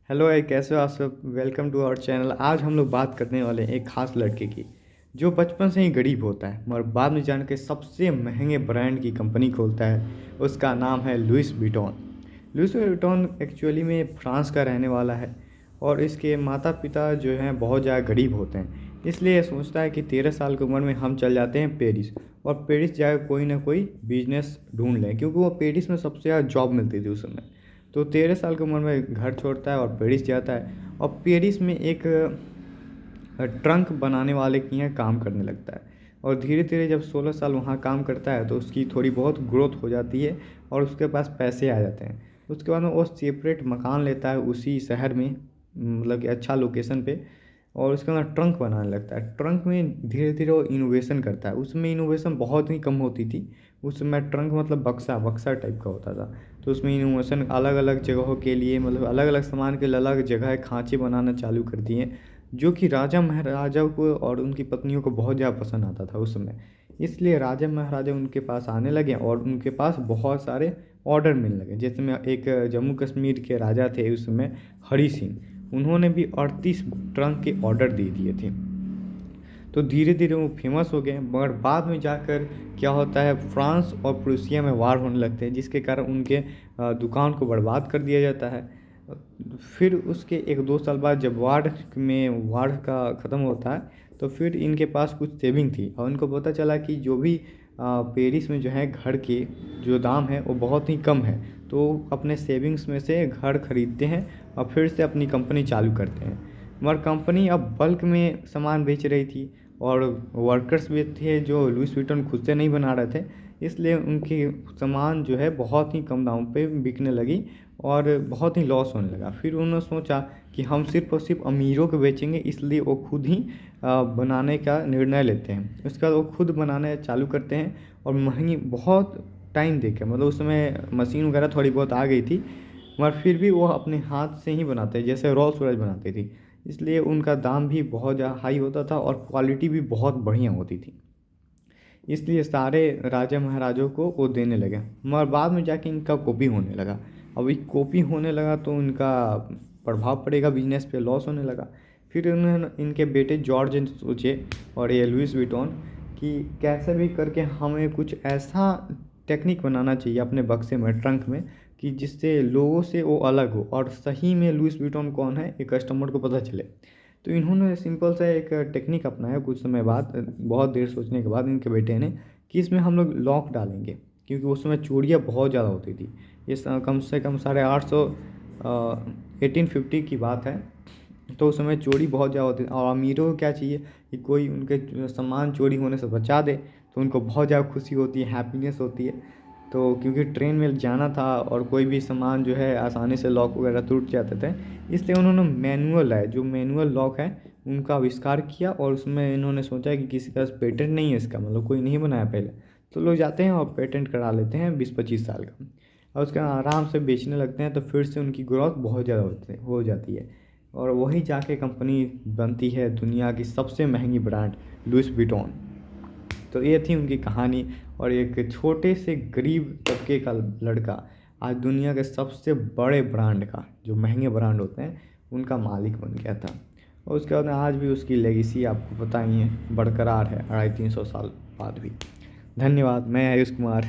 Hello कैसे हो आप सब। Welcome to our channel. आज हम लोग बात करने वाले हैं एक खास लड़के की जो बचपन से ही गरीब होता है मगर बाद में जान के सबसे महंगे ब्रांड की कंपनी खोलता है। उसका नाम है Louis Vuitton. Louis Vuitton actually में फ्रांस का रहने वाला है और इसके माता पिता जो हैं बहुत ज़्यादा गरीब होते हैं। इसलिए ये सोचता है कि 13 साल की उम्र में हम चल जाते हैं पेरिस और पेरिस जाकर कोई ना कोई बिजनेस ढूंढ लें, क्योंकि वो पेरिस में सबसे ज़्यादा जॉब मिलती थी उस समय। तो 13 साल की उम्र में घर छोड़ता है और पेरिस जाता है और पेरिस में एक ट्रंक बनाने वाले के यहाँ काम करने लगता है। और धीरे धीरे जब 16 साल वहाँ काम करता है तो उसकी थोड़ी बहुत ग्रोथ हो जाती है और उसके पास पैसे आ जाते हैं। उसके बाद में वो सेपरेट मकान लेता है उसी शहर में, मतलब कि अच्छा लोकेशन पे। और उसके अंदर ट्रंक बनाने लगता है। ट्रंक में धीरे धीरे वो इनोवेशन करता है। उसमें इनोवेशन बहुत ही कम होती थी। उस समय ट्रंक मतलब बक्सा बक्सा टाइप का होता था। तो उसमें इनोवेशन अलग अलग जगहों के लिए, मतलब अलग अलग सामान के लिए अलग जगह खाँचे बनाना चालू कर दिए, जो कि राजा महाराजा को और उनकी पत्नियों को बहुत ज़्यादा पसंद आता था उस समय। इसलिए राजा महाराजा उनके पास आने लगे और उनके पास बहुत सारे ऑर्डर मिलने लगे। जैसे में एक जम्मू कश्मीर के राजा थे उस समय, हरी सिंह। उन्होंने भी 38 ट्रंक के ऑर्डर दे दिए थे। तो धीरे धीरे वो फेमस हो गए, मगर बाद में जाकर क्या होता है, फ्रांस और प्रूसिया में वार होने लगते हैं, जिसके कारण उनके दुकान को बर्बाद कर दिया जाता है। फिर उसके 1-2 साल बाद जब वार का ख़त्म होता है तो फिर इनके पास कुछ सेविंग थी और इनको पता चला कि जो भी पेरिस में जो है घर के जो दाम है वो बहुत ही कम है। तो अपने सेविंग्स में से घर खरीदते हैं और फिर से अपनी कंपनी चालू करते हैं। मगर कंपनी अब बल्क में सामान बेच रही थी और वर्कर्स भी थे जो लुइस विटन खुद से नहीं बना रहे थे। इसलिए उनकी सामान जो है बहुत ही कम दाम पे बिकने लगी और बहुत ही लॉस होने लगा। फिर उन्होंने सोचा कि हम सिर्फ और सिर्फ अमीरों को बेचेंगे, इसलिए वो खुद ही बनाने का निर्णय लेते हैं। उसके बाद वो खुद बनाने चालू करते हैं और महंगी बहुत टाइम देके, मतलब उस समय मशीन वगैरह थोड़ी बहुत आ गई थी, मगर फिर भी वो अपने हाथ से ही बनाते हैं, जैसे रोल्स रॉयस बनाती थी। इसलिए उनका दाम भी बहुत ज़्यादा हाई होता था और क्वालिटी भी बहुत बढ़िया होती थी। इसलिए सारे राजा महाराजों को वो देने लगे, मगर बाद में जाके इनका कॉपी होने लगा। अब ये कॉपी होने लगा तो इनका प्रभाव पड़ेगा, बिजनेस पे लॉस होने लगा। फिर उन्होंने इनके बेटे जॉर्ज ने सोचे और ये लुइस विटॉन कि कैसे भी करके हमें कुछ ऐसा टेक्निक बनाना चाहिए अपने बक्से में, ट्रंक में, कि जिससे लोगों से वो अलग हो और सही में लुइस विटॉन कौन है ये कस्टमर को पता चले। तो इन्होंने सिंपल सा एक टेक्निक अपनाया कुछ समय बाद, बहुत देर सोचने के बाद इनके बेटे ने, कि इसमें हम लोग लॉक डालेंगे, क्योंकि उस समय चोरियाँ बहुत ज़्यादा होती थी। ये कम से कम 850 1850 की बात है। तो उस समय चोरी बहुत ज़्यादा होती थी और अमीरों को क्या चाहिए कि कोई उनके सामान चोरी होने से बचा दे, तो उनको बहुत ज़्यादा खुशी होती है, हैप्पीनेस होती है। तो क्योंकि ट्रेन में जाना था और कोई भी सामान जो है आसानी से लॉक वगैरह टूट जाते थे, इसलिए उन्होंने मैनुअल है, जो मैनुअल लॉक है उनका आविष्कार किया। और उसमें इन्होंने सोचा कि किसी का पेटेंट नहीं है इसका, मतलब कोई नहीं बनाया पहले, तो लोग जाते हैं और पेटेंट करा लेते हैं 20-25 साल का, और उसका आराम से बेचने लगते हैं। तो फिर से उनकी ग्रोथ बहुत ज़्यादा हो जाती है और वही जाके कंपनी बनती है दुनिया की सबसे महंगी ब्रांड लुइस विटॉन। तो ये थी उनकी कहानी। और एक छोटे से गरीब तबके का लड़का आज दुनिया के सबसे बड़े ब्रांड का, जो महंगे ब्रांड होते हैं, उनका मालिक बन गया था। और उसके बाद आज भी उसकी लेगेसी आपको पता ही है, बरकरार है 250-300 साल बाद भी। धन्यवाद। मैं आयुष कुमार।